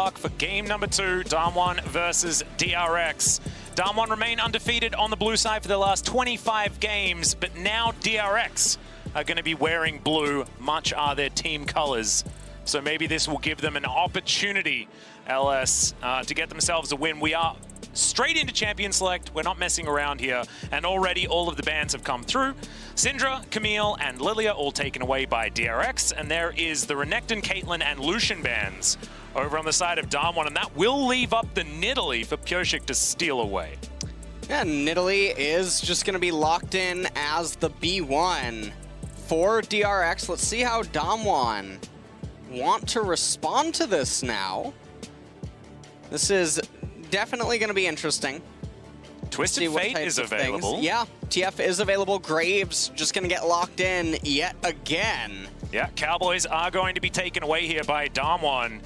Park for game number 2, Damwon versus DRX. Damwon remain undefeated on the blue side for the last 25 games, but now DRX are going to be wearing blue, much are their team colors. So maybe this will give them an opportunity, LS, to get themselves a win. We are straight into Champion Select. We're not messing around here. And already all of the bans have come through. Syndra, Camille, and Lilia all taken away by DRX. And there is the Renekton, Caitlyn, and Lucian bans over on the side of Damwon. And that will leave up the Nidalee for Pyoshik to steal away. Yeah, Nidalee is just going to be locked in as the B1 for DRX. Let's see how Damwon want to respond to this now. This is definitely going to be interesting. Twisted Fate is available. Yeah, TF is available. Graves just going to get locked in yet again. Yeah, Cowboys are going to be taken away here by Damwon.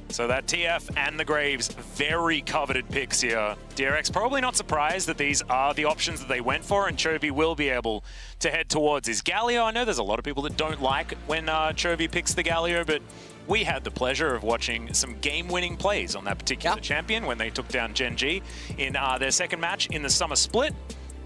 So that TF and the Graves, very coveted picks here. DRX probably not surprised that these are the options that they went for, and Chovy will be able to head towards his Galio. I know there's a lot of people that don't like when Chovy picks the Galio, but we had the pleasure of watching some game-winning plays on that particular champion when they took down Gen G in their second match in the summer split.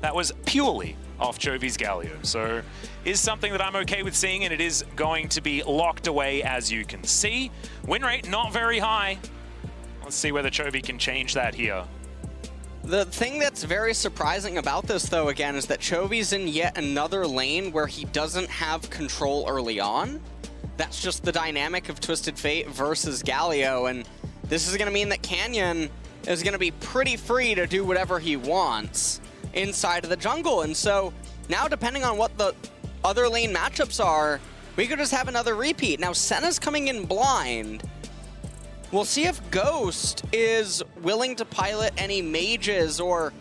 That was purely off Chovy's Galio. So is something that I'm okay with seeing, and it is going to be locked away, as you can see. Win rate not very high. Let's see whether Chovy can change that here. The thing that's very surprising about this, though, again, is that Chovy's in yet another lane where he doesn't have control early on. That's just the dynamic of Twisted Fate versus Galio, and this is going to mean that Canyon is going to be pretty free to do whatever he wants inside of the jungle. And so now, depending on what the other lane matchups are, we could just have another repeat. Now, Senna's coming in blind. We'll see if Ghost is willing to pilot any mages or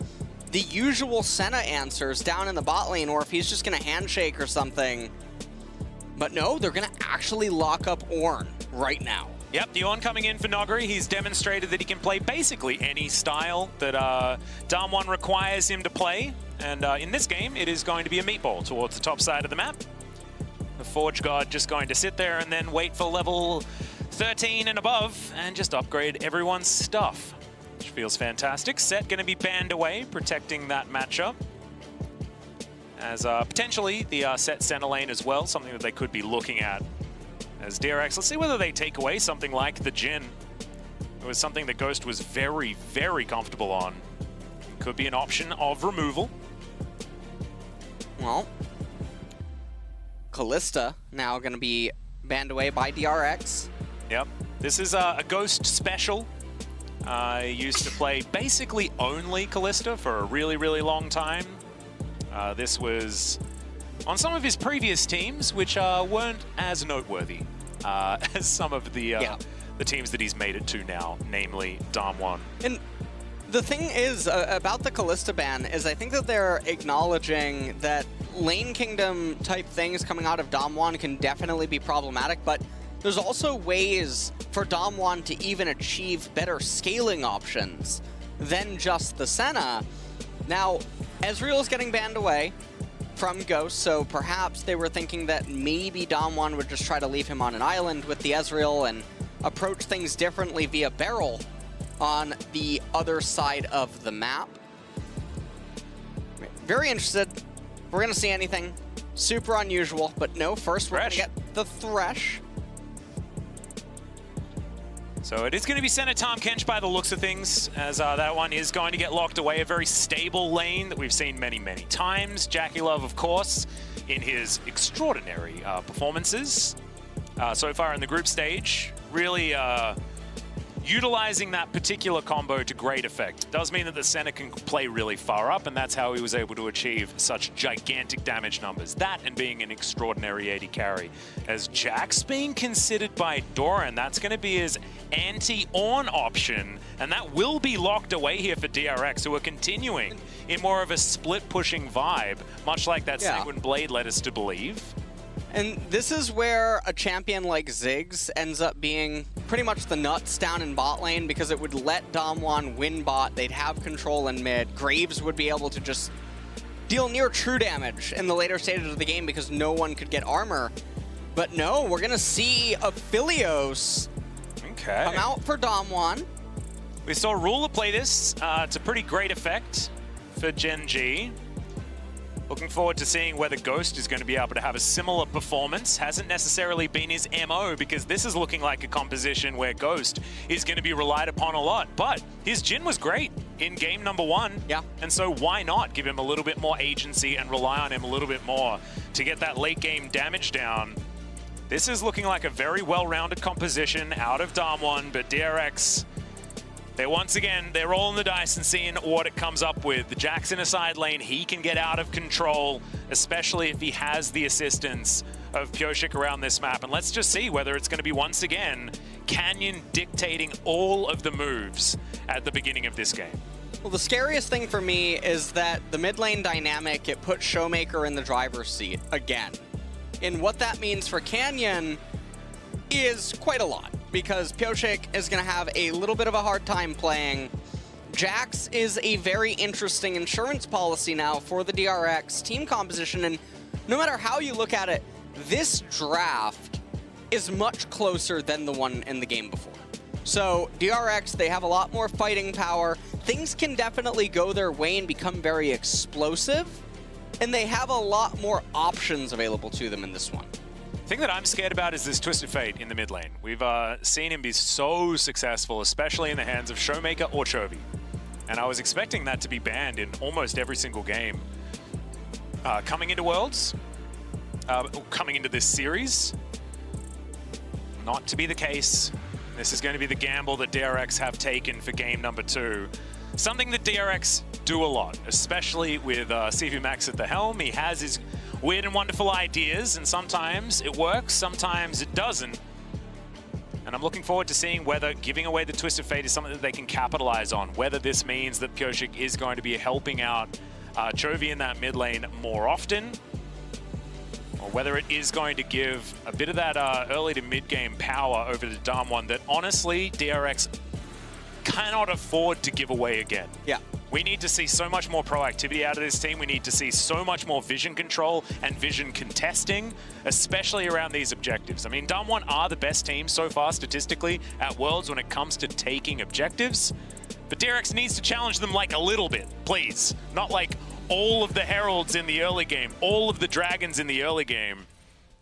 the usual Senna answers down in the bot lane, or if he's just going to handshake or something. But no, they're going to actually lock up Ornn right now. Yep, the Ornn coming in for Noguri. He's demonstrated that he can play basically any style that Damwon requires him to play. And in this game, it is going to be a meatball towards the top side of the map. The Forge God just going to sit there and then wait for level 13 and above and just upgrade everyone's stuff, which feels fantastic. Set going to be banned away, protecting that matchup. As potentially the Set center lane as well, something that they could be looking at as DRX. Let's see whether they take away something like the Jhin. It was something that Ghost was very, very comfortable on. Could be an option of removal. Well, Kalista now going to be banned away by DRX. Yep, this is a Ghost special. I used to play basically only Kalista for a really, really long time. This was on some of his previous teams, which weren't as noteworthy as some of the teams that he's made it to now, namely Damwon. And the thing is about the Kalista ban is I think that they're acknowledging that Lane Kingdom type things coming out of Damwon can definitely be problematic, but there's also ways for Damwon to even achieve better scaling options than just the Senna. Now, Ezreal's getting banned away from Ghost, so perhaps they were thinking that maybe Damwon would just try to leave him on an island with the Ezreal and approach things differently via barrel on the other side of the map. Very interested. We're going to see anything super unusual, but no, first we're going to get the Thresh. So it is going to be Senna Tahm Kench by the looks of things, as that one is going to get locked away. A very stable lane that we've seen many, many times. Jackie Love, of course, in his extraordinary performances so far in the group stage, really utilizing that particular combo to great effect. Does mean that the Senna can play really far up, and that's how he was able to achieve such gigantic damage numbers. That and being an extraordinary AD carry. As Jack's being considered by Doran, that's going to be his anti-Ornn option, and that will be locked away here for DRX, who are continuing in more of a split-pushing vibe, much like that Sanguine Blade led us to believe. And this is where a champion like Ziggs ends up being pretty much the nuts down in bot lane, because it would let Damwon win bot. They'd have control in mid. Graves would be able to just deal near true damage in the later stages of the game because no one could get armor. But no, we're going to see Aphelios Okay. Come out for Damwon. We saw Ruler play this to pretty great effect for Gen G. Looking forward to seeing whether Ghost is going to be able to have a similar performance. Hasn't necessarily been his MO, because this is looking like a composition where Ghost is going to be relied upon a lot. But his Jhin was great in game number 1. Yeah. And so why not give him a little bit more agency and rely on him a little bit more to get that late game damage down? This is looking like a very well-rounded composition out of Damwon, but DRX, they're rolling the dice and seeing what it comes up with. The Jack's in a side lane, he can get out of control, especially if he has the assistance of Pyosik around this map. And let's just see whether it's going to be, once again, Canyon dictating all of the moves at the beginning of this game. Well, the scariest thing for me is that the mid lane dynamic, it puts Showmaker in the driver's seat again. And what that means for Canyon is quite a lot, because Pyosik is going to have a little bit of a hard time playing. Jax is a very interesting insurance policy now for the DRX team composition, and no matter how you look at it, this draft is much closer than the one in the game before. So DRX, they have a lot more fighting power. Things can definitely go their way and become very explosive, and they have a lot more options available to them in this one. The thing that I'm scared about is this Twisted Fate in the mid lane. We've seen him be so successful, especially in the hands of Showmaker or Chovy. And I was expecting that to be banned in almost every single game. Coming into Worlds, coming into this series, not to be the case. This is going to be the gamble that DRX have taken for game number 2. Something that DRX do a lot, especially with CV Max at the helm. He has his weird and wonderful ideas, and sometimes it works, sometimes it doesn't. And I'm looking forward to seeing whether giving away the Twisted Fate is something that they can capitalize on, whether this means that Pyosik is going to be helping out Chovy in that mid lane more often, or whether it is going to give a bit of that early to mid game power over to Damwon that honestly DRX cannot afford to give away again. Yeah. We need to see so much more proactivity out of this team. We need to see so much more vision control and vision contesting, especially around these objectives. I mean, Damwon are the best team so far statistically at Worlds when it comes to taking objectives, but DRX needs to challenge them like a little bit, please. Not like all of the Heralds in the early game, all of the Dragons in the early game.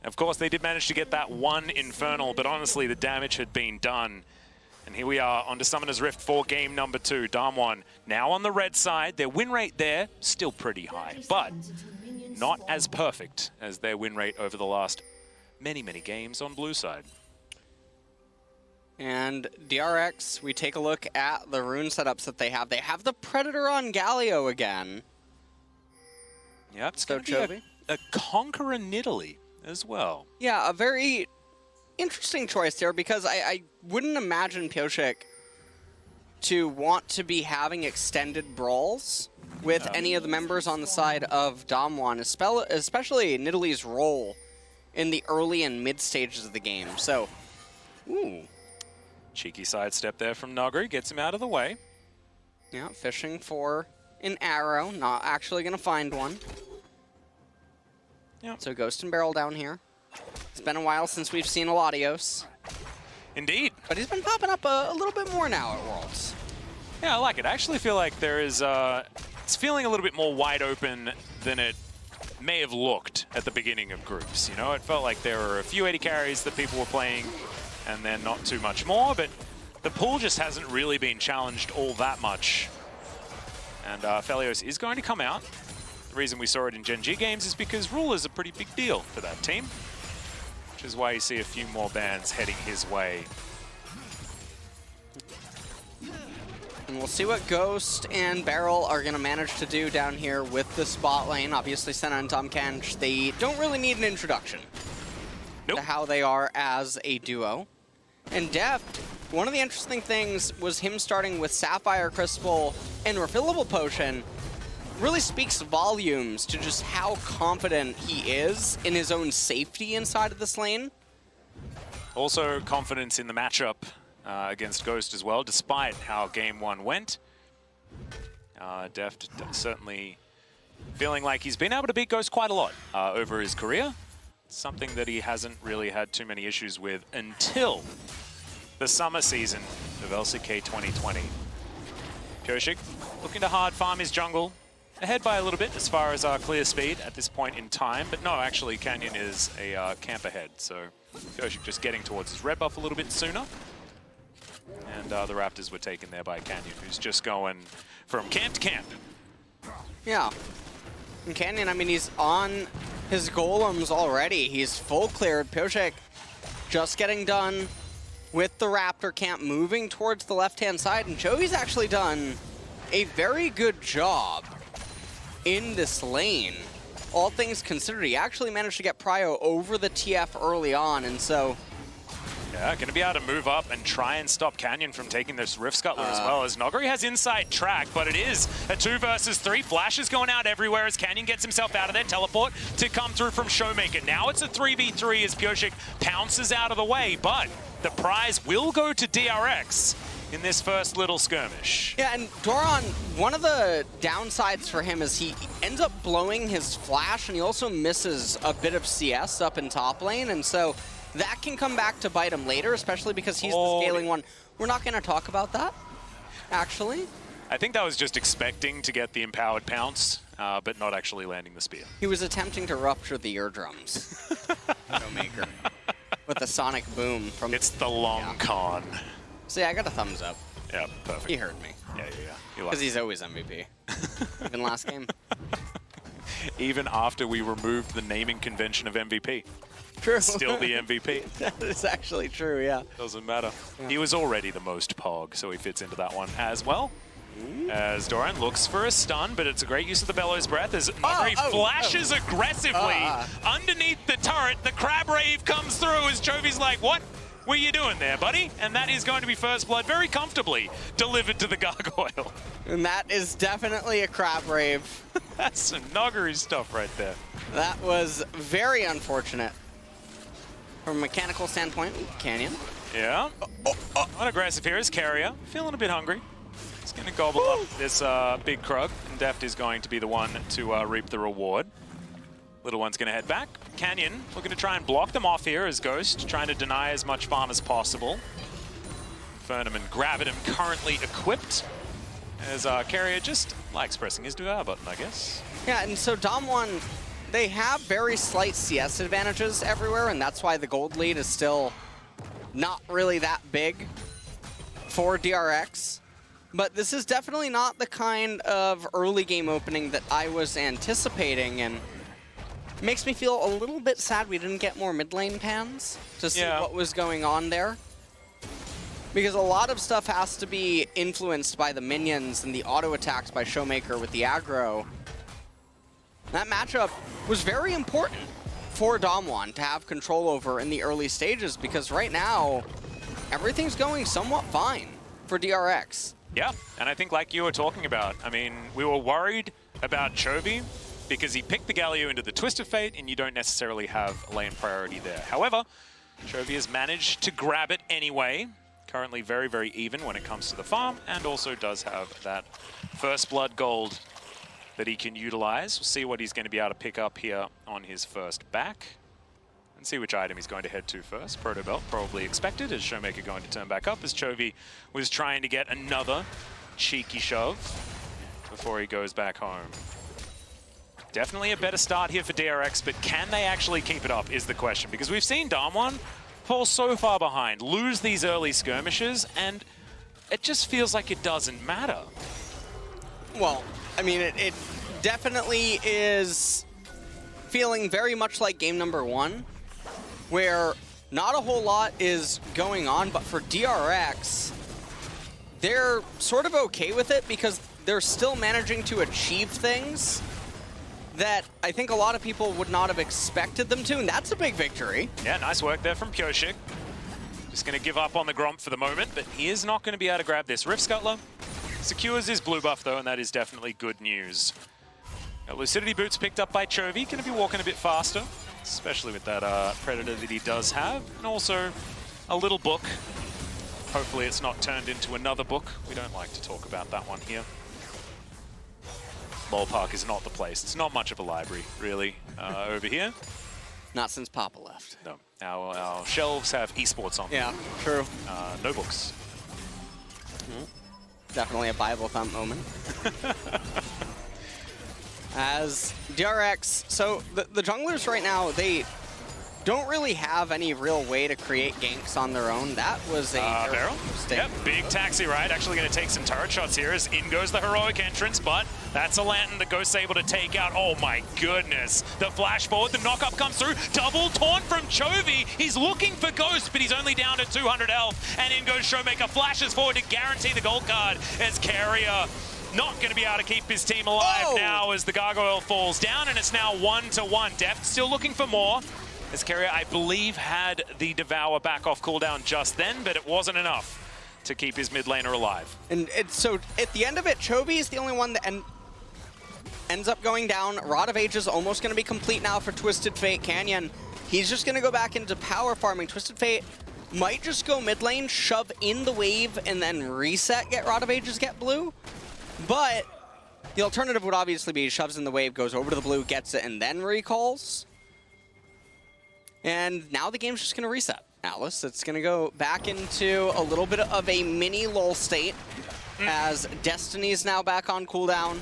Of course, they did manage to get that one Infernal, but honestly, the damage had been done. And here we are onto Summoner's Rift for game number 2. Damwon now on the red side. Their win rate there, still pretty high, but not as perfect as their win rate over the last many, many games on blue side. And DRX, we take a look at the rune setups that they have. They have the Predator on Galio again. Yeah, it's So going to be a Conqueror Nidalee as well. Yeah, a very interesting choice there, because I wouldn't imagine Pyosik to want to be having extended brawls with any of the members on the side of Damwon, especially Nidalee's role in the early and mid stages of the game. So, ooh. Cheeky sidestep there from Nuggery, gets him out of the way. Yeah, fishing for an arrow, not actually going to find one. Yep. So Ghost and Barrel down here. It's been a while since we've seen Eladios. Indeed. But he's been popping up a little bit more now at Worlds. Yeah, I like it. I actually feel like there is, it's feeling a little bit more wide open than it may have looked at the beginning of groups. You know, it felt like there were a few 80 carries that people were playing and then not too much more, but the pool just hasn't really been challenged all that much. And Felios is going to come out. The reason we saw it in Gen G games is because Rule is a pretty big deal for that team, which is why you see a few more bans heading his way. And we'll see what Ghost and Barrel are going to manage to do down here with the spot lane. Obviously, Senna and Tahm Kench, they don't really need an introduction to how they are as a duo. And Deft, one of the interesting things was him starting with Sapphire Crystal and Refillable Potion. Really speaks volumes to just how confident he is in his own safety inside of this lane. Also confidence in the matchup against Ghost as well, despite how game 1 went. Deft certainly feeling like he's been able to beat Ghost quite a lot over his career. Something that he hasn't really had too many issues with until the summer season of LCK 2020. Pioshik looking to hard farm his jungle. Ahead by a little bit as far as our clear speed at this point in time. But no, actually, Canyon is a camp ahead. So Pioshik just getting towards his red buff a little bit sooner. And the Raptors were taken there by Canyon, who's just going from camp to camp. Yeah. And Canyon, I mean, he's on his golems already. He's full cleared. Pioshik just getting done with the Raptor camp, moving towards the left-hand side. And Joey's actually done a very good job in this lane. All things considered, he actually managed to get Prio over the TF early on, and so... Yeah, going to be able to move up and try and stop Canyon from taking this Rift Scuttler as well, as Noguri has inside track, but it is a 2 versus 3. Flashes going out everywhere as Canyon gets himself out of there. Teleport to come through from Showmaker. Now it's a 3v3 as Pioshik pounces out of the way, but the prize will go to DRX in this first little skirmish. Yeah, and Doran, one of the downsides for him is he ends up blowing his flash, and he also misses a bit of CS up in top lane, and so that can come back to bite him later, especially because he's the scaling one. We're not going to talk about that, actually. I think that was just expecting to get the empowered pounce, but not actually landing the spear. He was attempting to rupture the eardrums. Showmaker. With the sonic boom from... It's the long con. So yeah, I got a thumbs up. Yeah, perfect. He heard me. Yeah. Because he's always MVP. Even last game. Even after we removed the naming convention of MVP. True. Still the MVP. That is actually true, yeah. Doesn't matter. Yeah. He was already the most pog, so he fits into that one as well. As Doran looks for a stun, but it's a great use of the Bellows Breath as Noguri flashes aggressively underneath the turret. The Crab Rave comes through as Jovi's like, what were you doing there, buddy? And that is going to be first blood very comfortably delivered to the Gargoyle. And that is definitely a Crab Rave. That's some Noguri stuff right there. That was very unfortunate. From a mechanical standpoint, Canyon. Yeah. Unaggressive here is Carrier. Feeling a bit hungry. He's going to gobble up this big Krug, and Deft is going to be the one to reap the reward. Little one's going to head back. Canyon looking to try and block them off here as Ghost, trying to deny as much farm as possible. Infernum and Gravitum currently equipped, as Carrier just likes pressing his DR button, I guess. Yeah, and so Dom1, they have very slight CS advantages everywhere, and that's why the gold lead is still not really that big for DRX. But this is definitely not the kind of early game opening that I was anticipating, and it makes me feel a little bit sad we didn't get more mid lane pans to see what was going on there. Because a lot of stuff has to be influenced by the minions and the auto attacks by Showmaker with the aggro. That matchup was very important for Dom1 to have control over in the early stages, because right now, everything's going somewhat fine for DRX. Yeah, and I think like you were talking about, I mean, we were worried about Chovy because he picked the Galio into the Twisted Fate and you don't necessarily have lane priority there. However, Chovy has managed to grab it anyway. Currently very, very even when it comes to the farm, and also does have that first blood gold that he can utilize. We'll see what he's going to be able to pick up here on his first back. And see which item he's going to head to first. Proto Belt probably expected, as Showmaker going to turn back up, as Chovy was trying to get another cheeky shove before he goes back home. Definitely a better start here for DRX, but can they actually keep it up is the question, because we've seen Dom1 fall so far behind, lose these early skirmishes, and it just feels like it doesn't matter. Well, I mean, it definitely is feeling very much like game number 1, where not a whole lot is going on, but for DRX, they're sort of okay with it because they're still managing to achieve things that I think a lot of people would not have expected them to, and that's a big victory. Yeah, nice work there from Pioshik. Just going to give up on the Gromp for the moment, but he is not going to be able to grab this Rift Scuttler. Secures his blue buff though, and that is definitely good news. Now, Lucidity Boots picked up by Chovy, going to be walking a bit faster, especially with that Predator that he does have, and also a little book. Hopefully it's not turned into another book. We don't like to talk about that one here. Ballpark is not the place. It's not much of a library, really, over here. Not since Papa left. No, our shelves have esports on them. Yeah, true. No books. Definitely a Bible thump moment. As DRX, so the junglers right now, they don't really have any real way to create ganks on their own. That was a barrel. Yep, big taxi ride. Actually going to take some turret shots here as in goes the heroic entrance, but that's a lantern that Ghost's able to take out. Oh my goodness. The flash forward, the knock-up comes through. Double taunt from Chovy. He's looking for Ghost, but he's only down to 200 health. And in goes Showmaker, flashes forward to guarantee the gold card as Carrier not going to be able to keep his team alive now as the gargoyle falls down, and it's now 1-1. Deft still looking for more. As Carrier, I believe, had the Devour back off cooldown just then, but it wasn't enough to keep his mid laner alive. And so at the end of it, Chovy is the only one that ends up going down. Rod of Ages almost going to be complete now for Twisted Fate. Canyon, he's just going to go back into power farming. Twisted Fate might just go mid lane, shove in the wave, and then reset, get Rod of Ages, get blue. But the alternative would obviously be shoves in the wave, goes over to the blue, gets it, and then recalls. And now the game's just going to reset. Alice, it's going to go back into a little bit of a mini lull state as Destiny's now back on cooldown.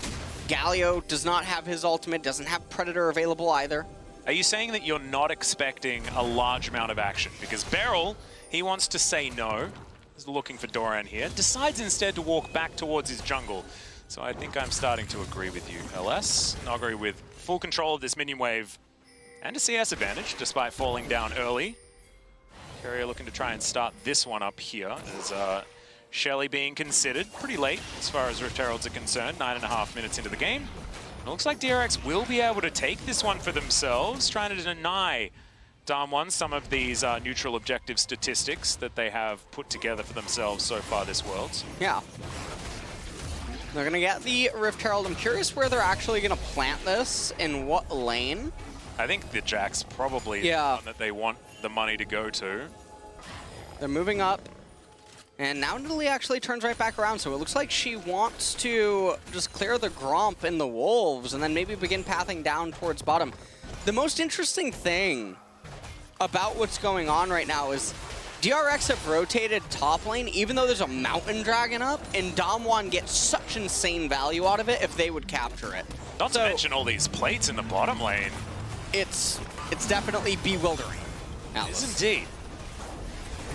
Galio does not have his ultimate, doesn't have Predator available either. Are you saying that you're not expecting a large amount of action? Because Beryl, he wants to say no. He's looking for Doran here. Decides instead to walk back towards his jungle. So I think I'm starting to agree with you, LS. Noguri with full control of this minion wave. And a CS advantage, despite falling down early. Carrier looking to try and start this one up here, as Shelly being considered pretty late as far as Rift Heralds are concerned, 9.5 minutes into the game. It looks like DRX will be able to take this one for themselves, trying to deny Damwon some of these neutral objective statistics that they have put together for themselves so far this Worlds. Yeah. They're going to get the Rift Herald. I'm curious where they're actually going to plant this, in what lane. I think the Jack's probably the one that they want the money to go to. They're moving up. And now Nidalee actually turns right back around, so it looks like she wants to just clear the Gromp and the Wolves and then maybe begin pathing down towards bottom. The most interesting thing about what's going on right now is DRX have rotated top lane, even though there's a Mountain Dragon up, and Damwon gets such insane value out of it if they would capture it. Not to mention all these plates in the bottom lane. It's definitely bewildering. Alice. It is indeed.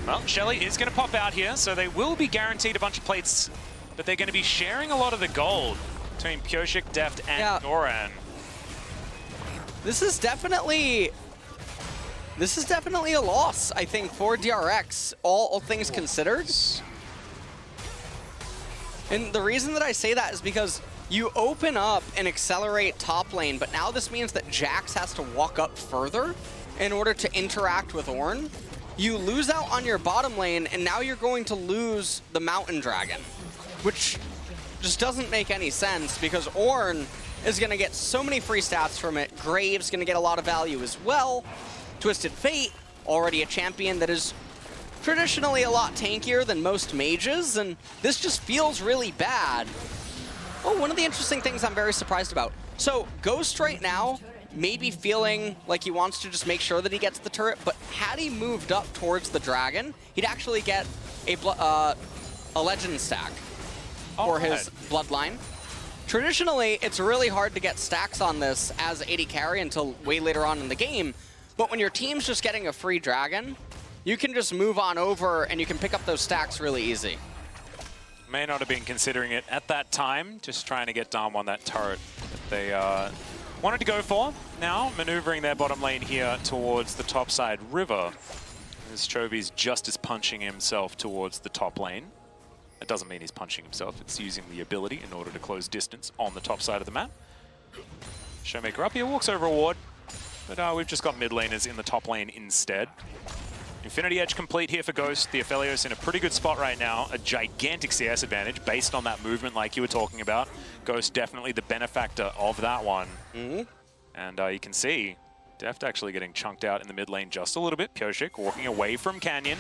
Well, Shelly is going to pop out here, so they will be guaranteed a bunch of plates, but they're going to be sharing a lot of the gold between Pyoshik, Deft, and Doran. This is definitely a loss, I think, for DRX, all things considered. And the reason that I say that is because you open up and accelerate top lane, but now this means that Jax has to walk up further in order to interact with Ornn. You lose out on your bottom lane, and now you're going to lose the Mountain Dragon, which just doesn't make any sense because Ornn is going to get so many free stats from it. Graves going to get a lot of value as well. Twisted Fate, already a champion that is traditionally a lot tankier than most mages, and this just feels really bad. Oh, one of the interesting things I'm very surprised about. So Ghost right now may be feeling like he wants to just make sure that he gets the turret, but had he moved up towards the dragon, he'd actually get a legend stack for his bloodline. Traditionally, it's really hard to get stacks on this as AD carry until way later on in the game, but when your team's just getting a free dragon, you can just move on over and you can pick up those stacks really easy. May not have been considering it at that time, just trying to get Damwon that turret that they wanted to go for. Now maneuvering their bottom lane here towards the topside river. As Chovy's just as punching himself towards the top lane. It doesn't mean he's punching himself, it's using the ability in order to close distance on the top side of the map. Showmaker up here, walks over a ward, but we've just got mid laners in the top lane instead. Infinity Edge complete here for Ghost. The Aphelios in a pretty good spot right now. A gigantic CS advantage based on that movement like you were talking about. Ghost definitely the benefactor of that one. And you can see Deft actually getting chunked out in the mid lane just a little bit. Pyoshik walking away from Canyon,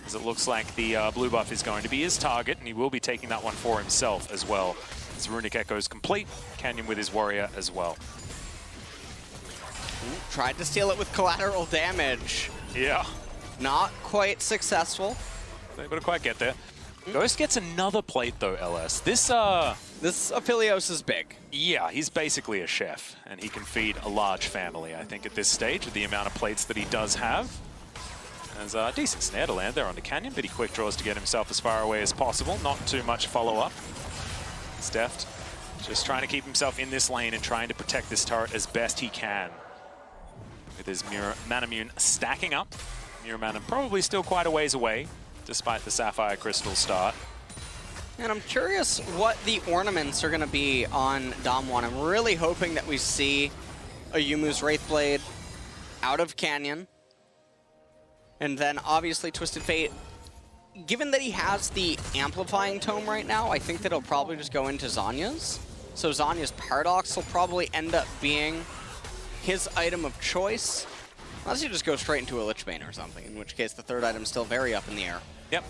as it looks like the blue buff is going to be his target, and he will be taking that one for himself as well. As Runic Echo's complete, Canyon with his warrior as well. Tried to steal it with collateral damage. Yeah. Not quite successful. They able to quite get there. Ghost gets another plate though, LS. This Aphelios is big. Yeah, he's basically a chef, and he can feed a large family, I think, at this stage, with the amount of plates that he does have. There's a decent snare to land there on the Canyon, but he quick draws to get himself as far away as possible. Not too much follow-up. It's deft. Just trying to keep himself in this lane and trying to protect this turret as best he can. With his Manamune stacking up. Mana probably still quite a ways away, despite the Sapphire Crystal start. And I'm curious what the ornaments are going to be on Damwon. I'm really hoping that we see a Yumu's Wraithblade out of Canyon. And then obviously Twisted Fate. Given that he has the Amplifying Tome right now, I think that he'll probably just go into Zanya's. So Zanya's Paradox will probably end up being his item of choice. Unless you just go straight into a Lich Bane or something, in which case the third item's still very up in the air. Yep.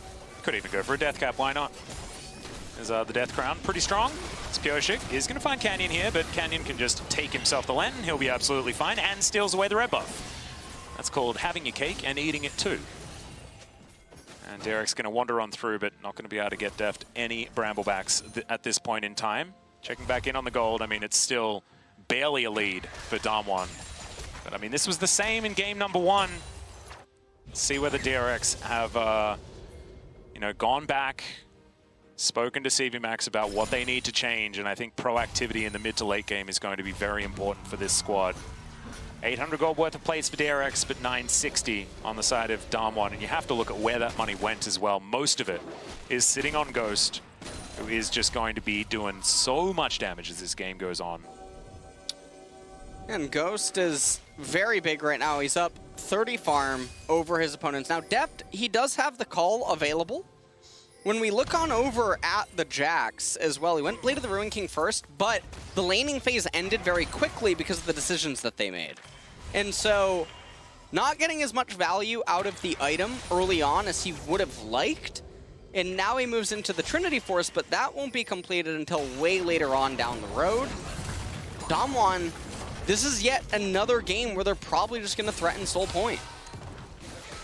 Could even go for a Death Cap, why not? Is the Death Crown pretty strong? Pyoshik is going to find Canyon here, but Canyon can just take himself the Lantern. He'll be absolutely fine and steals away the red buff. That's called having your cake and eating it too. And DRX going to wander on through, but not going to be able to get deft any Bramblebacks at this point in time. Checking back in on the gold. I mean, it's still barely a lead for Damwon. But I mean, this was the same in game number 1. Let's see whether DRX have, you know, gone back, spoken to CVMAX about what they need to change, and I think proactivity in the mid to late game is going to be very important for this squad. 800 gold worth of plates for DRX, but 960 on the side of Damwon, and you have to look at where that money went as well. Most of it is sitting on Ghost, who is just going to be doing so much damage as this game goes on. And Ghost is very big right now. He's up 30 farm over his opponents. Now, Deft, he does have the call available. When we look on over at the Jax as well, he went Blade of the Ruin King first, but the laning phase ended very quickly because of the decisions that they made. And so, not getting as much value out of the item early on as he would have liked. And now he moves into the Trinity Force, but that won't be completed until way later on down the road. Damwon, this is yet another game where they're probably just going to threaten Soul Point.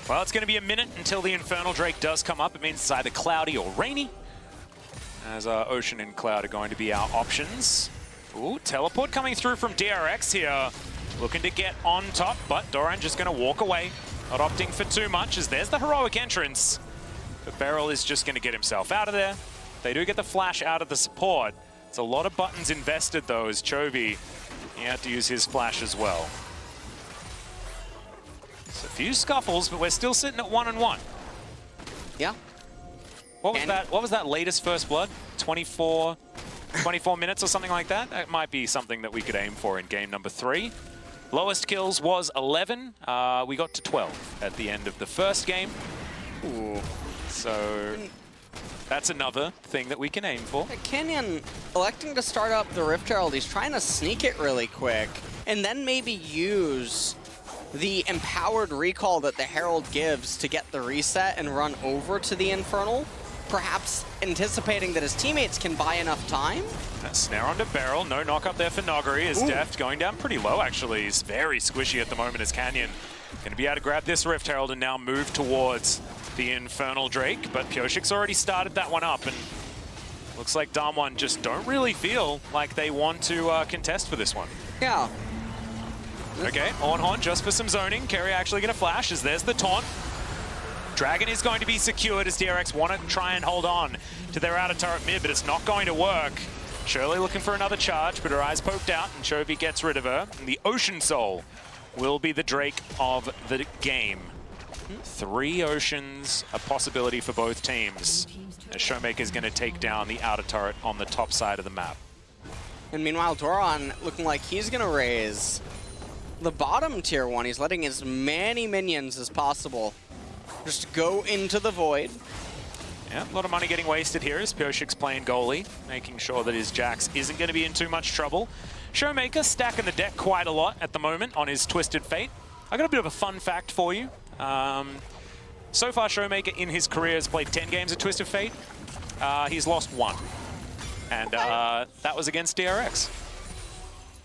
Well, it's going to be a minute until the Infernal Drake does come up. It means it's either cloudy or rainy, as Ocean and Cloud are going to be our options. Ooh, teleport coming through from DRX here. Looking to get on top, but Doran just going to walk away. Not opting for too much, as there's the heroic entrance. But Beryl is just going to get himself out of there. They do get the flash out of the support. It's a lot of buttons invested, though, as Chovy, he had to use his flash as well. So a few scuffles, but we're still sitting at 1-1. Yeah. What was that latest first blood? 24 minutes or something like that? That might be something that we could aim for in game number 3. Lowest kills was 11. We got to 12 at the end of the first game. Ooh. So that's another thing that we can aim for. Canyon electing to start up the Rift Herald. He's trying to sneak it really quick and then maybe use the empowered recall that the Herald gives to get the reset and run over to the Infernal, perhaps anticipating that his teammates can buy enough time. That snare onto Beryl, no knock up there for Nogari, is Deft going down pretty low actually. He's very squishy at the moment as Canyon. Gonna be able to grab this Rift Herald and now move towards the Infernal Drake, but Pyoshik's already started that one up, and looks like Damwon just don't really feel like they want to contest for this one. Yeah. Okay, Ornhorn just for some zoning. Kerry actually going to flash as there's the taunt. Dragon is going to be secured as DRX want to try and hold on to their outer turret mid, but it's not going to work. Shirley looking for another charge, but her eyes poked out, and Chovy gets rid of her. And the Ocean Soul will be the Drake of the game. 3 Oceans, a possibility for both teams, as Showmaker's going to take down the outer turret on the top side of the map. And meanwhile, Doran looking like he's going to raise the bottom tier 1. He's letting as many minions as possible just go into the void. Yeah, a lot of money getting wasted here as Pyoshik's playing goalie, making sure that his Jax isn't going to be in too much trouble. Showmaker stacking the deck quite a lot at the moment on his Twisted Fate. I got a bit of a fun fact for you. So far, Showmaker in his career has played 10 games of Twisted Fate. He's lost 1. And that was against DRX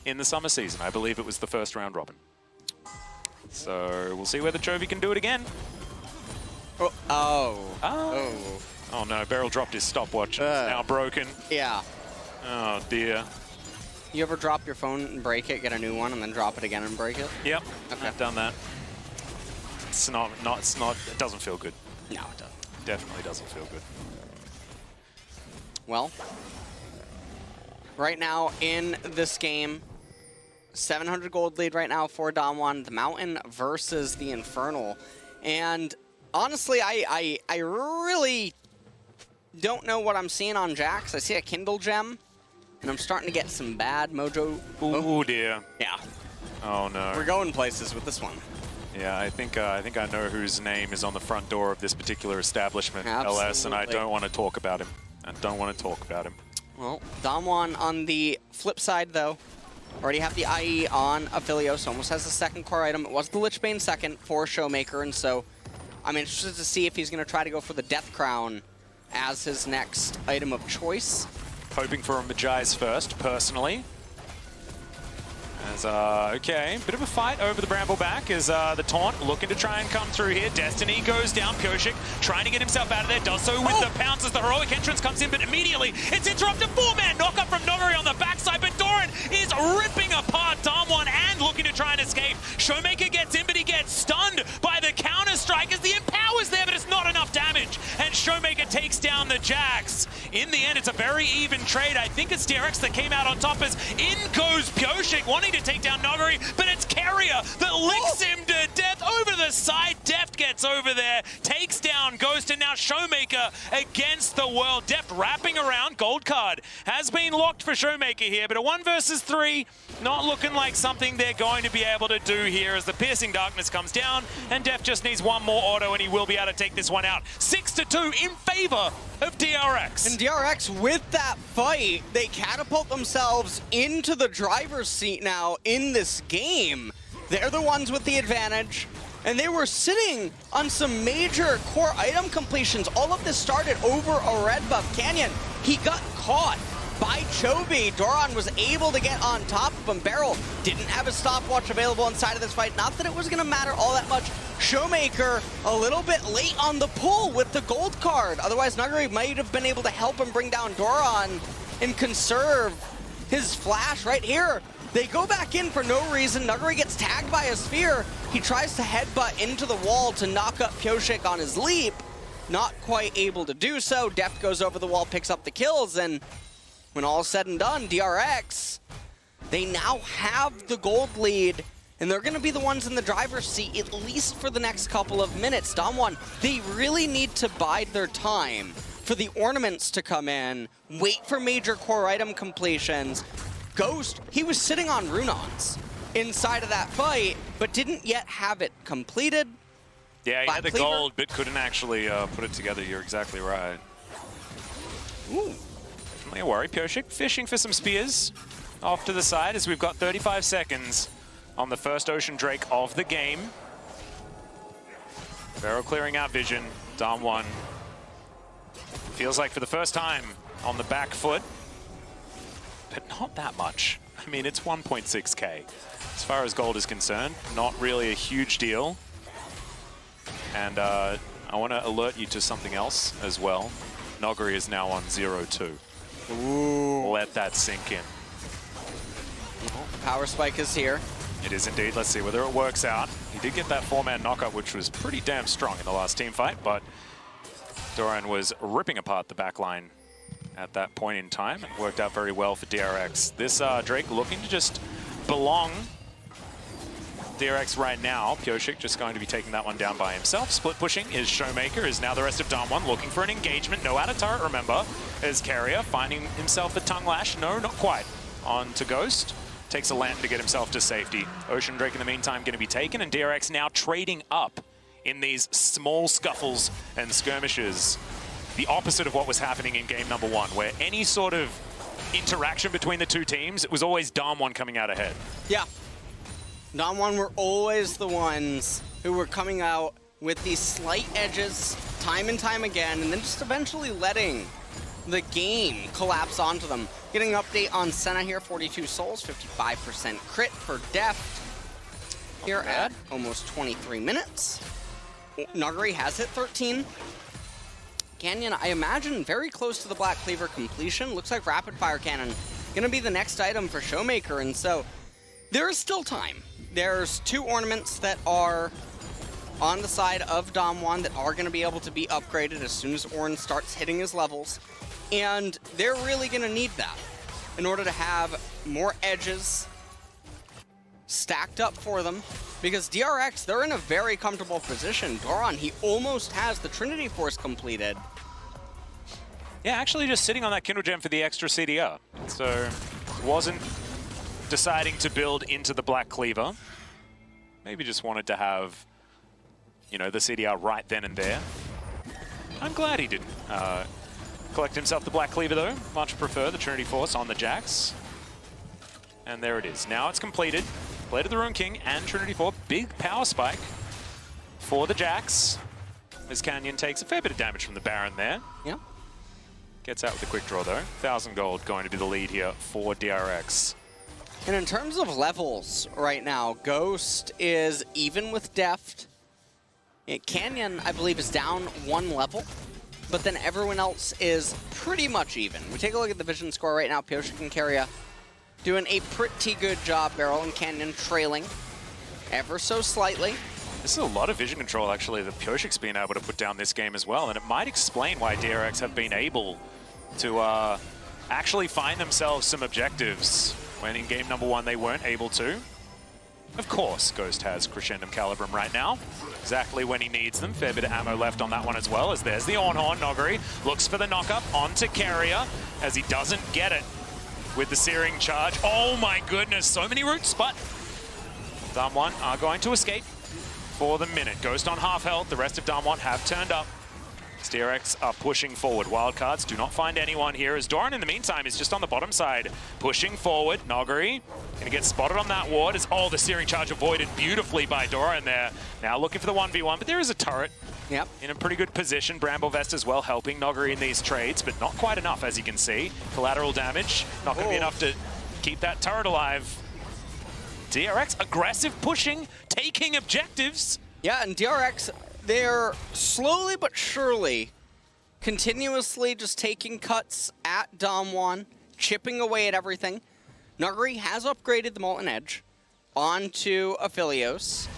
in the summer season. I believe it was the first round robin. So we'll see whether Chovy can do it again. Oh no, Beryl dropped his stopwatch. It's now broken. Yeah. Oh dear. You ever drop your phone and break it, get a new one, and then drop it again and break it? Yep, Okay. I've done that. It's not, it doesn't feel good. No, it doesn't. Definitely doesn't feel good. Well, right now in this game, 700 gold lead right now for Damwon, the Mountain versus the Infernal. And honestly, I really don't know what I'm seeing on Jax. I see a Kindle gem, and I'm starting to get some bad mojo. Oh dear. Yeah. Oh no. We're going places with this one. Yeah, I think I know whose name is on the front door of this particular establishment, Absolutely. LS, and I don't want to talk about him. I don't want to talk about him. Well, Damwon on the flip side, though, already have the IE on Aphelios, almost has the second core item. It was the Lichbane second for Showmaker, and so I'm interested to see if he's going to try to go for the Death Crown as his next item of choice. Hoping for a Magi's first, personally. As, okay, bit of a fight over the Brambleback as the taunt looking to try and come through here. Destiny goes down, Pyosik trying to get himself out of there, does so with the pounce as the heroic entrance comes in, but immediately it's interrupted. Four-man knockup from Nogari on the backside, but Doran is ripping apart Damwon and looking to try and escape. Showmaker gets in, but he gets stunned by the counter-strike as the empower's there, but it's not enough damage, and Showmaker takes down the Jax. In the end, it's a very even trade. I think it's DRX that came out on top as in goes Pyosik, wanting to take down Nogari, but it's Carrier that licks him to death over the side. Deft gets over there, takes down Ghost, and now Showmaker against the world. Deft wrapping around. Gold card has been locked for Showmaker here, but a 1 versus 3 not looking like something they're going to be able to do here as the Piercing Darkness comes down, and Deft just needs one more auto and he will be able to take this one out. 6-2 in favor of DRX. And DRX, with that fight, they catapult themselves into the driver's seat now in this game. They're the ones with the advantage, and they were sitting on some major core item completions. All of this started over a red buff Canyon. He got caught by Chovy. Doran was able to get on top of him. Beryl didn't have a stopwatch available inside of this fight. Not that it was going to matter all that much. Showmaker a little bit late on the pull with the gold card. Otherwise, Nuggery might have been able to help him bring down Doran and conserve his flash right here. They go back in for no reason. Nuggery gets tagged by a sphere. He tries to headbutt into the wall to knock up Pyosik on his leap. Not quite able to do so. Deft goes over the wall, picks up the kills, and when all is said and done, DRX, they now have the gold lead, and they're going to be the ones in the driver's seat, at least for the next couple of minutes. Damwon, they really need to bide their time for the ornaments to come in, wait for major core item completions. Ghost, he was sitting on Runons inside of that fight, but didn't yet have it completed. Yeah, he had the gold, but couldn't actually put it together. You're exactly right. Ooh. Definitely a worry. Pyosik fishing for some spears off to the side as we've got 35 seconds on the first Ocean Drake of the game. Beryl clearing out vision. Damwon feels like for the first time on the back foot, but not that much. I mean, it's 1.6k. As far as gold is concerned, not really a huge deal. And I want to alert you to something else as well. Nogari is now on 0-2. Ooh. Let that sink in. Power spike is here. It is indeed. Let's see whether it works out. He did get that four-man knockup, which was pretty damn strong in the last team fight, but Doran was ripping apart the backline at that point in time. It worked out very well for DRX. This Drake looking to just belong DRX right now. Pyosik just going to be taking that one down by himself. Split pushing is Showmaker, is now the rest of Damwon looking for an engagement. No out of turret, remember, as Carrier finding himself a tongue lash. No, not quite. On to Ghost. Takes a lantern to get himself to safety. Ocean Drake in the meantime going to be taken, and DRX now trading up in these small scuffles and skirmishes. The opposite of what was happening in game number 1, where any sort of interaction between the two teams, it was always Damwon coming out ahead. Yeah. Damwon were always the ones who were coming out with these slight edges time and time again, and then just eventually letting the game collapse onto them. Getting an update on Senna here, 42 souls, 55% crit for Deft. here at almost 23 minutes. Nuguri has hit 13. Canyon, I imagine, very close to the Black Cleaver completion. Looks like Rapid Fire Cannon gonna be the next item for Showmaker, and so there is still time. There's 2 ornaments that are on the side of Damwon that are gonna be able to be upgraded as soon as Ornn starts hitting his levels, and they're really gonna need that in order to have more edges stacked up for them, because DRX, they're in a very comfortable position. Doran, he almost has the Trinity Force completed. Yeah, actually just sitting on that Kindle Gem for the extra CDR. So wasn't deciding to build into the Black Cleaver. Maybe just wanted to have, you know, the CDR right then and there. I'm glad he didn't collect himself the Black Cleaver though. Much prefer the Trinity Force on the Jax. And there it is. Now it's completed. Blade of the Rune King and Trinity Force. Big power spike for the Jax. As Canyon takes a fair bit of damage from the Baron there. Yeah. Gets out with a quick draw though. 1,000 gold going to be the lead here for DRX. And in terms of levels right now, Ghost is even with Deft. Canyon, I believe, is down 1 level, but then everyone else is pretty much even. We take a look at the vision score right now. Pioshik and Keria doing a pretty good job. Beryl and Canyon trailing ever so slightly. This is a lot of vision control, actually, that Pioshik's been able to put down this game as well, and it might explain why DRX have been able to actually find themselves some objectives when in game number 1 they weren't able to. Of course, Ghost has Crescendum Calibrum right now, exactly when he needs them. Fair bit of ammo left on that one as well, as there's the Ornhorn. Nuguri looks for the knock-up onto Keria, as he doesn't get it with the Searing Charge. Oh my goodness, so many roots, but Damwon are going to escape for the minute. Ghost on half health, the rest of Damwon have turned up. DRX are pushing forward. Wildcards do not find anyone here, as Doran in the meantime is just on the bottom side, pushing forward. Nuguri gonna get spotted on that ward, as the Searing Charge avoided beautifully by Doran there. Now looking for the 1v1, but there is a turret. Yep. In a pretty good position. Bramble Vest as well helping Nuguri in these trades, but not quite enough, as you can see. Collateral damage, not gonna be enough to keep that turret alive. DRX aggressive, pushing, taking objectives. Yeah, and DRX, they're slowly but surely continuously just taking cuts at Damwon, chipping away at everything. Nuguri has upgraded the Molten Edge onto Aphelios,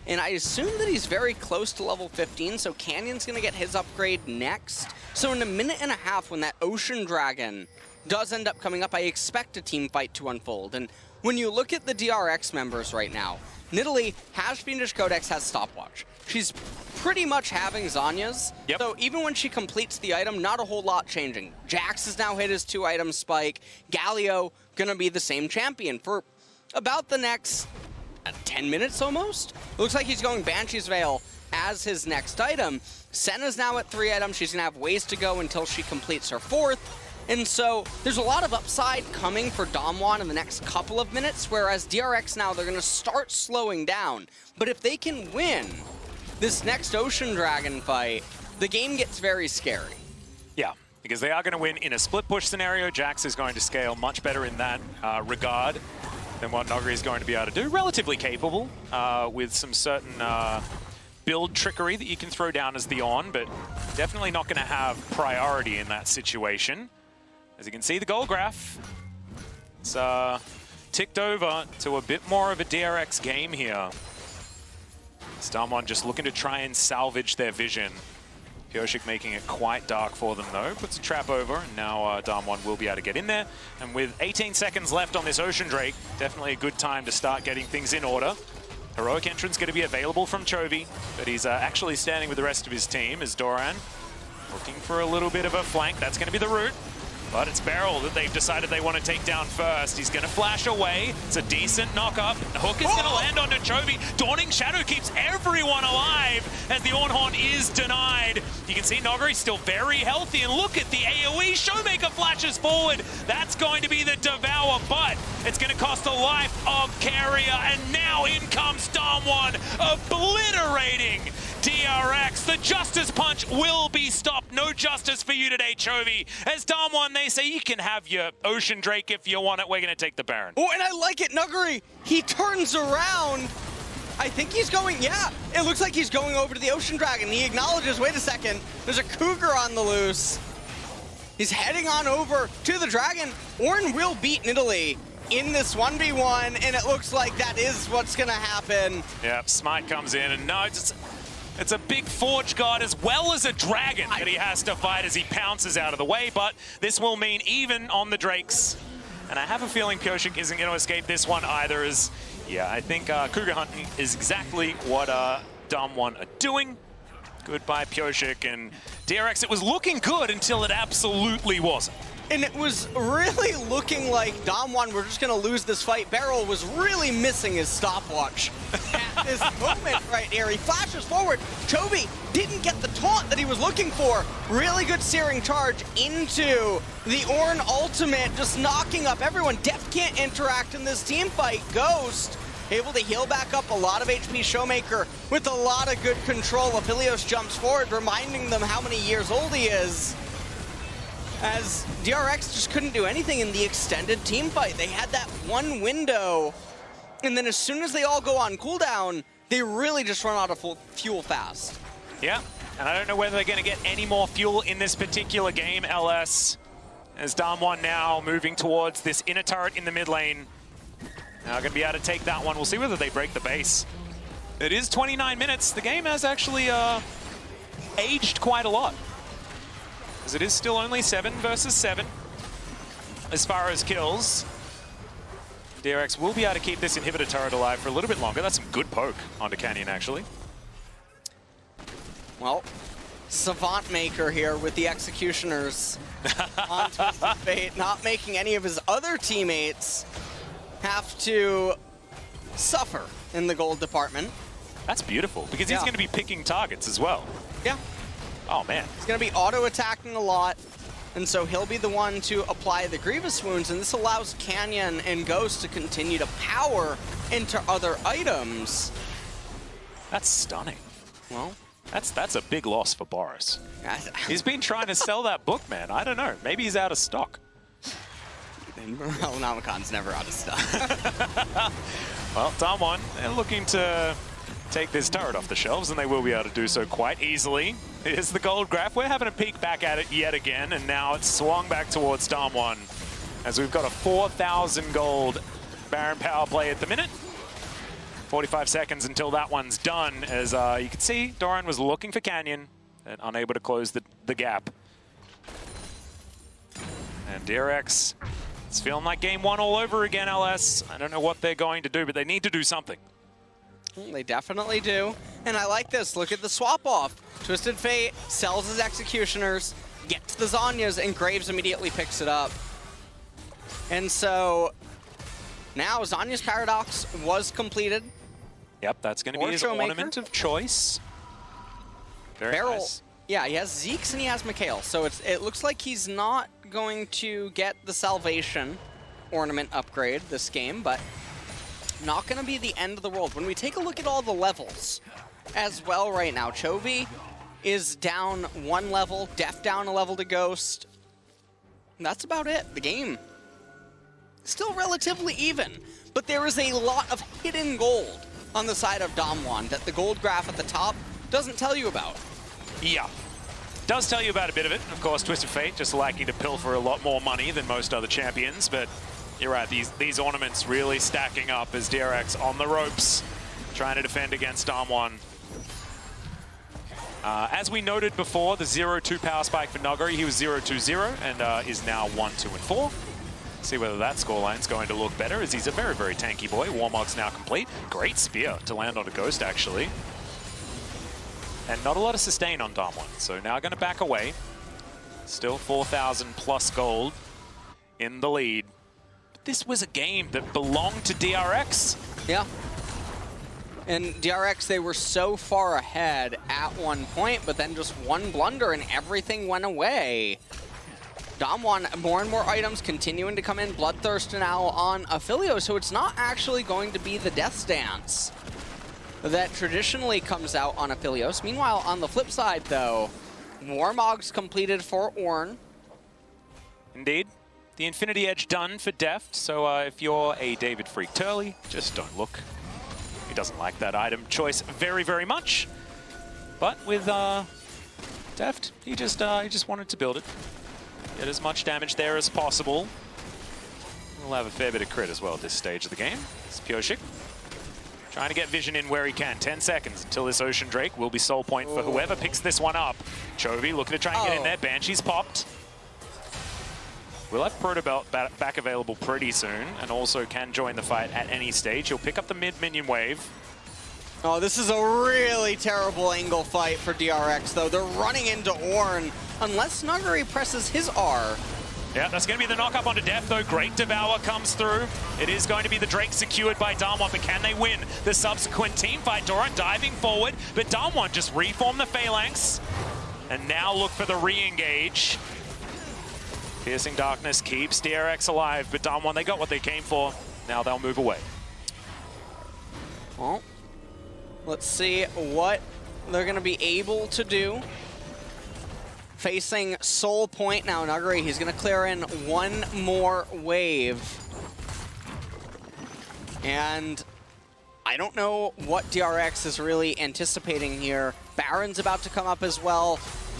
and I assume that he's very close to level 15, so Canyon's gonna get his upgrade next. So in a minute and a half, when that Ocean Dragon does end up coming up, I expect a team fight to unfold. And when you look at the DRX members right now, Nidalee, Hash Fiendish Codex has Stopwatch. She's pretty much having Zanya's, so even when she completes the item, not a whole lot changing. Jax has now hit his 2-item spike. Galio gonna be the same champion for about the next 10 minutes almost. It looks like he's going Banshee's Veil as his next item. Senna's now at 3 items. She's gonna have ways to go until she completes her 4th. And so there's a lot of upside coming for Damwon in the next couple of minutes, whereas DRX now, they're gonna start slowing down. But if they can win this next Ocean Dragon fight, the game gets very scary. Yeah, because they are going to win in a split push scenario. Jax is going to scale much better in that regard than what Nuguri is going to be able to do. Relatively capable with some certain build trickery that you can throw down as the on, but definitely not going to have priority in that situation. As you can see, the goal graph, it's ticked over to a bit more of a DRX game here. Damwon just looking to try and salvage their vision. Pioshik making it quite dark for them though. Puts a trap over, and now Damwon will be able to get in there. And with 18 seconds left on this Ocean Drake, definitely a good time to start getting things in order. Heroic Entrance going to be available from Chovy, but he's actually standing with the rest of his team as Doran looking for a little bit of a flank. That's going to be the route. But it's Beryl that they've decided they want to take down first. He's going to flash away. It's a decent knock-up. The hook is going to land onto Chovy. Dawning Shadow keeps everyone alive as the Ornhorn is denied. You can see Nuguri still very healthy. And look at the AoE. Showmaker flashes forward. That's going to be the Devour, but it's going to cost the life of Keria. And now in comes Damwon, obliterating DRX. The Justice Punch will be stopped. No justice for you today, Chovy. As Damwon, they say you can have your Ocean Drake if you want it. We're going to take the Baron. Oh, and I like it, Nuguri. He turns around I think he's going, yeah, it looks like he's going over to the Ocean Dragon. He acknowledges, wait a second, there's a Cougar on the loose. He's heading on over to the Dragon. Ornn will beat Nidalee in this 1v1, and it looks like that is what's gonna happen. Yep, Smite comes in, and no, it's a big Forge God as well as a Dragon that he has to fight as he pounces out of the way, but this will mean even on the Drakes. And I have a feeling Pyosik isn't going to escape this one either, as, yeah, I think Cougar hunting is exactly what Damwon are doing. Good by Pyosik, and DRX, it was looking good until it absolutely wasn't. And it was really looking like Damwon were just going to lose this fight. Beryl was really missing his stopwatch at this moment right here. He flashes forward. Chovy didn't get the taunt that he was looking for. Really good searing charge into the Ornn ultimate, just knocking up everyone. Deft can't interact in this team fight. Ghost able to heal back up a lot of HP. Showmaker with a lot of good control. Aphelios jumps forward, reminding them how many years old he is, as DRX just couldn't do anything in the extended team fight. They had that one window, and then as soon as they all go on cooldown, they really just run out of fuel fast. Yeah, and I don't know whether they're going to get any more fuel in this particular game, LS, as Damwon now moving towards this inner turret in the mid lane. Now going to be able to take that one. We'll see whether they break the base. It is 29 minutes. The game has actually aged quite a lot, as it is still only 7 versus 7 as far as kills. DRX will be able to keep this inhibitor turret alive for a little bit longer. That's some good poke onto Canyon, actually. Well, Savant Maker here with the Executioners on Twisted Fate, not making any of his other teammates have to suffer in the gold department. That's beautiful, because he's going to be picking targets as well. Yeah. Oh, man. He's going to be auto-attacking a lot, and so he'll be the one to apply the Grievous Wounds, and this allows Canyon and Ghost to continue to power into other items. That's stunning. Well, that's a big loss for Boris. He's been trying to sell that book, man. I don't know. Maybe he's out of stock. Well, Namakon's never out of stock. Well, Damwon, they're looking to take this turret off the shelves, and they will be able to do so quite easily. Here's the gold graph. We're having a peek back at it yet again, and now it's swung back towards Damwon, as we've got a 4,000 gold Baron power play at the minute. 45 seconds until that one's done, as you can see, Doran was looking for Canyon and unable to close the gap. And DRX, it's feeling like game one all over again, LS. I don't know what they're going to do, but they need to do something. They definitely do. And I like this. Look at the swap off. Twisted Fate sells his Executioners, gets the Zanyas, and Graves immediately picks it up. And so now Zanya's Paradox was completed. Yep, that's going to be his ornament of choice. Very nice. Yeah, he has Zeke's and he has Mikhail. So it looks like he's not going to get the Salvation ornament upgrade this game, but not going to be the end of the world. When we take a look at all the levels as well right now, Chovy is down 1 level, Deft down a level to Ghost. And that's about it. The game still relatively even, but there is a lot of hidden gold on the side of Damwon that the gold graph at the top doesn't tell you about. Yeah. Does tell you about a bit of it. Of course, Twisted Fate just liking to pilfer a lot more money than most other champions, but you're right, these ornaments really stacking up as DRX on the ropes, trying to defend against Damwon. As we noted before, the 0-2 power spike for Nuggery, he was 0-2-0 and is now 1-2-4. See whether that scoreline's going to look better, as he's a very, very tanky boy. Warmog's now complete. Great spear to land on a Ghost, actually. And not a lot of sustain on Damwon, so now going to back away. Still 4,000 plus gold in the lead. But this was a game that belonged to DRX. Yeah. And DRX, they were so far ahead at one point, but then just one blunder and everything went away. Damwon, more and more items continuing to come in. Bloodthirst now on Aphelios, so it's not actually going to be the Death Dance that traditionally comes out on Aphelios. Meanwhile, on the flip side, though, Warmog's completed for Ornn. Indeed. The Infinity Edge done for Deft, so if you're a David Freak Turley, just don't look. He doesn't like that item choice very, very much. But with Deft, he just wanted to build it. Get as much damage there as possible. We'll have a fair bit of crit as well at this stage of the game. It's Pyosik trying to get vision in where he can. 10 seconds until this Ocean Drake will be soul point for whoever picks this one up. Chovy looking to try and get in there. Banshee's popped. We'll have Proto Belt back available pretty soon, and also can join the fight at any stage. He'll pick up the mid-minion wave. Oh, this is a really terrible angle fight for DRX, though. They're running into Ornn, unless Nuguri presses his R. Yeah, that's going to be the knock-up onto Deft, though. Great Devour comes through. It is going to be the Drake secured by Damwon, but can they win the subsequent team fight? Doran diving forward, but Damwon just reform the Phalanx, and now look for the re-engage. Piercing Darkness keeps DRX alive, but Damwon, they got what they came for. Now they'll move away. Well, let's see what they're going to be able to do. Facing Soul Point now, Nuguri, he's going to clear in one more wave. And I don't know what DRX is really anticipating here. Baron's about to come up as well.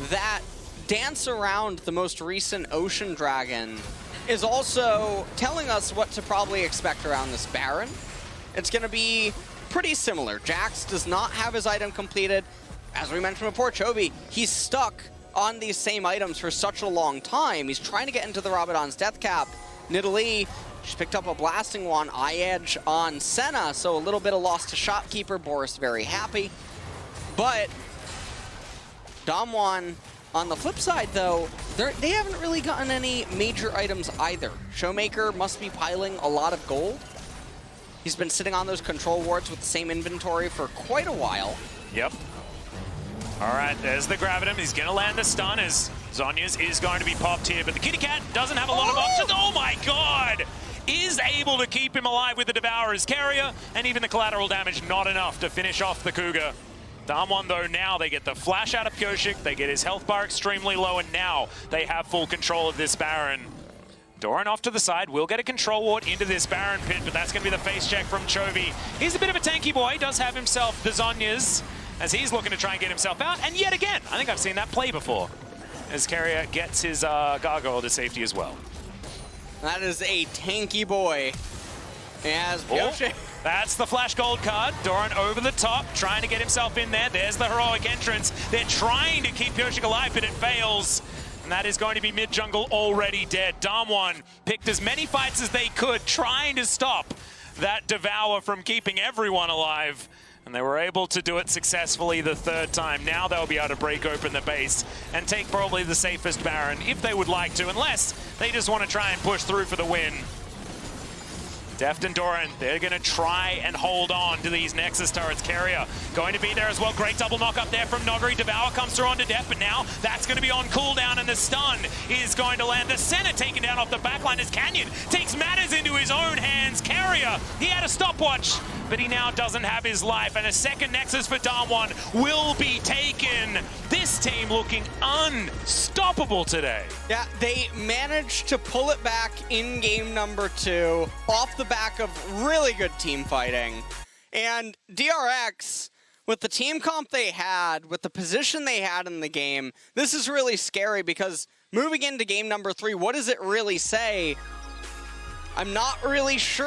That dance around the most recent Ocean Dragon is also telling us what to probably expect around this Baron. It's going to be pretty similar. Jax does not have his item completed. As we mentioned before, Chovy, he's stuck on these same items for such a long time. He's trying to get into the Rabadon's death cap. Nidalee, she's picked up a blasting wand, eye edge on Senna, so a little bit of loss to Shopkeeper. Boris very happy. But Damwon, on the flip side, though, they haven't really gotten any major items either. Showmaker must be piling a lot of gold. He's been sitting on those control wards with the same inventory for quite a while. Yep. All right, there's the Gravitum. He's going to land the stun as Zhonya's is going to be popped here, but the Kitty Cat doesn't have a lot of options. Oh my god! Is able to keep him alive with the Devourer's carrier, and even the collateral damage not enough to finish off the Cougar. Damwon, though, now they get the flash out of Pyosik, they get his health bar extremely low, and now they have full control of this Baron. Doran off to the side, will get a control ward into this Baron pit, but that's going to be the face check from Chovy. He's a bit of a tanky boy, does have himself the Zhonyas, as he's looking to try and get himself out, and yet again, I think I've seen that play before, as Carrier gets his gargoyle to safety as well. That is a tanky boy. As Pyosik... That's the Flash Gold card. Doran over the top, trying to get himself in there. There's the heroic entrance. They're trying to keep Pyosik alive, but it fails. And that is going to be mid-jungle already dead. Damwon picked as many fights as they could, trying to stop that Devour from keeping everyone alive. And they were able to do it successfully the third time. Now they'll be able to break open the base and take probably the safest Baron, if they would like to, unless they just want to try and push through for the win. Deft and Doran, they're going to try and hold on to these Nexus turrets. Carrier going to be there as well. Great double knock up there from Nuguri. Devour comes through onto Deft, but now that's going to be on cooldown, and the stun is going to land. The Senna taken down off the backline as Canyon takes matters into his own hands. Carrier, he had a stopwatch, but he now doesn't have his life, and a second Nexus for Damwon will be taken. This team looking unstoppable today. Yeah, they managed to pull it back in game number 2 off the back of really good team fighting. And DRX, with the team comp they had, with the position they had in the game, this is really scary because moving into game number 3, what does it really say? I'm not really sure.